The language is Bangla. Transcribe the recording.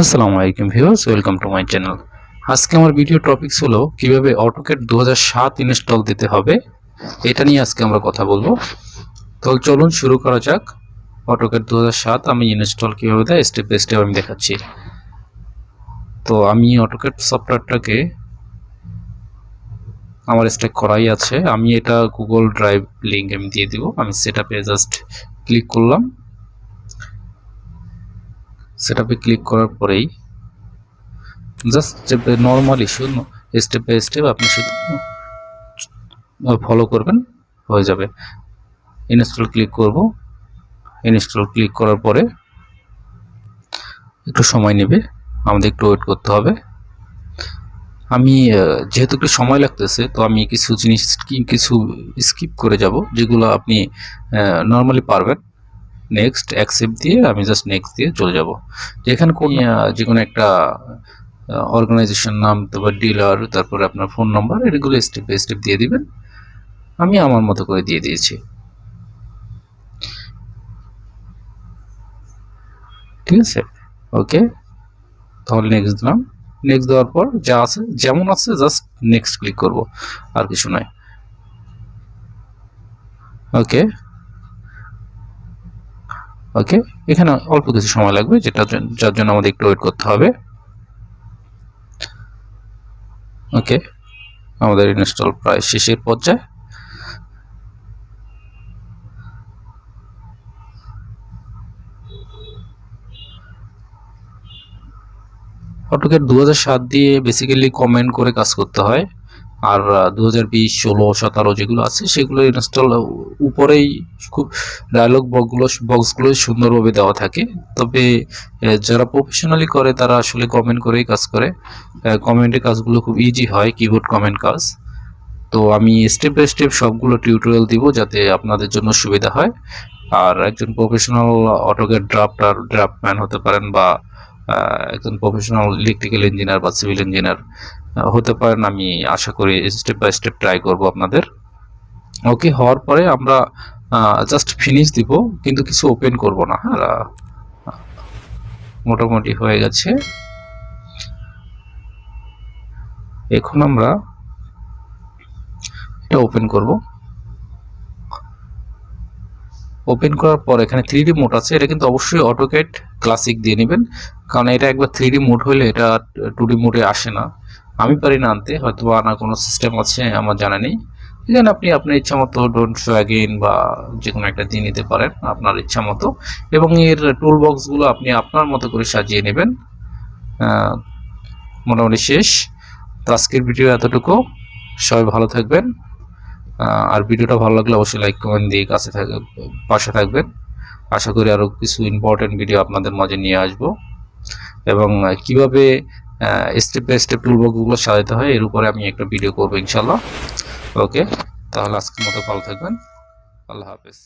আসসালামু আলাইকুম viewers, welcome to my channel. আজকে আমার ভিডিও টপিকস হলো কিভাবে AutoCAD 2007 ইনস্টল দিতে হবে। এটা নিয়ে আজকে আমরা কথা বলবো। তো চলুন শুরু করা যাক। AutoCAD 2007 আমি ইনস্টল কিভাবে দেয় স্টেপ বাই স্টেপ আমি দেখাচ্ছি। তো আমি AutoCAD সফটওয়্যারটাকে আমার স্ট্যাক করাই আছে। আমি এটা গুগল ড্রাইভ লিংক আমি দিয়ে দিব। আমি সেটআপে জাস্ট ক্লিক করলাম। সেটআপে ক্লিক করার পরেই just normal issue step by step আপনি শুধু ফলো করবেন, হয়ে যাবে। ইনস্টল ক্লিক করব। ইনস্টল ক্লিক করার পরে একটু সময় নেবে, আমাদের একটু ওয়েট করতে হবে। আমি যেহেতু একটু সময় লাগতেছে, তো আমি কিছু জিনিস কিছু স্কিপ করে যাব যেগুলো আপনি নর্মালি পারবেন। নেক্সট অ্যাকসেপ্ট দিয়ে আমি জাস্ট নেক্সট দিয়ে চলে যাব। যেখানে কোন যে কোনো একটা অর্গানাইজেশন নাম, তারপর ডিলার, তারপরে আপনার ফোন নাম্বার, এগুলো স্টেপ বাই স্টেপ দিয়ে দিবেন। আমি আমার মতো করে দিয়ে দিয়েছি, ঠিক আছে। ওকে, তাহলে নেক্সট দিলাম। নেক্সট দেওয়ার পর যা আছে যেমন আছে জাস্ট নেক্সট ক্লিক করব, আর কিছু নয়। ওকে ওকে, এখানে অল্প কিছু সময় লাগবে, যার জন্য আমাদের একটু ওয়েট করতে হবে। ওকে, আমাদের ইনস্টল প্রায় শেষের পর্যায়ে। AutoCAD 2007 দিয়ে বেসিক্যালি কমেন্ট করে কাজ করতে হয়, আর 2020, 16, 17 যেগুলো আছে সেগুলো ইনস্টল উপরেই খুব ডায়লগ বক্সগুলো সুন্দরভাবে দেওয়া থাকে। তবে যারা প্রফেশনালি করে তারা আসলে কমেন্ট করেই কাজ করে। কমেন্টের কাজগুলো খুব ইজি হয়, কিবোর্ড কমেন্ট কাজ। তো আমি স্টেপ বাই স্টেপ সবগুলো টিউটোরিয়াল দিব যাতে আপনাদের জন্য সুবিধা হয়। আর একজন প্রফেশনাল AutoCAD ড্রাফটম্যান হতে পারেন, বা একজন প্রফেশনাল ইলেকট্রিক্যাল ইঞ্জিনিয়ার বা সিভিল ইঞ্জিনিয়ার হতে পারেন। আমি আশা করি স্টেপ বাই স্টেপ ট্রাই করব আপনাদের। ওকে, হওয়ার পরে আমরা জাস্ট ফিনিশ দিব, কিন্তু কিছু ওপেন করব না। মোটামুটি হয়ে গেছে। এখন আমরা এটা ওপেন করব। ওপেন করার পর এখানে 3D মোড আছে, এটা কিন্তু অবশ্যই AutoCAD ক্লাসিক দিয়ে নেবেন, কারণ এটা একবার 3D মোড হলে এটা 2D মোডে আসে না। আমি পারি না আনতে, হয়তো আনার কোনো সিস্টেম আছে, আমার জানা নেই। এখানে আপনি আপনার ইচ্ছা মতো ডোন্ট শো অ্যাগেইন বা যে কোনো একটা দিয়ে নিতে পারেন আপনার ইচ্ছা মতো, এবং এর টুল বক্সগুলো আপনি আপনার মতো করে সাজিয়ে নেবেন। মোটামুটি শেষ। তো আজকের ভিডিও এতটুকু। সবাই ভালো থাকবেন। আর ভিডিওটা ভালো লাগলে অবশ্যই লাইক কমেন্ট দিয়ে পাশে থাকবেন। আশা করি আরও কিছু ইম্পর্টেন্ট ভিডিও আপনাদের মাঝে নিয়ে আসব, এবং কিভাবে স্টেপ বাই স্টেপ টুলবক্সগুলো সাজাতে হয় এর উপরে আমি একটা ভিডিও করবো ইনশাল্লাহ। ওকে, তাহলে আজকের মতো ভালো থাকবেন। আল্লাহ হাফেজ।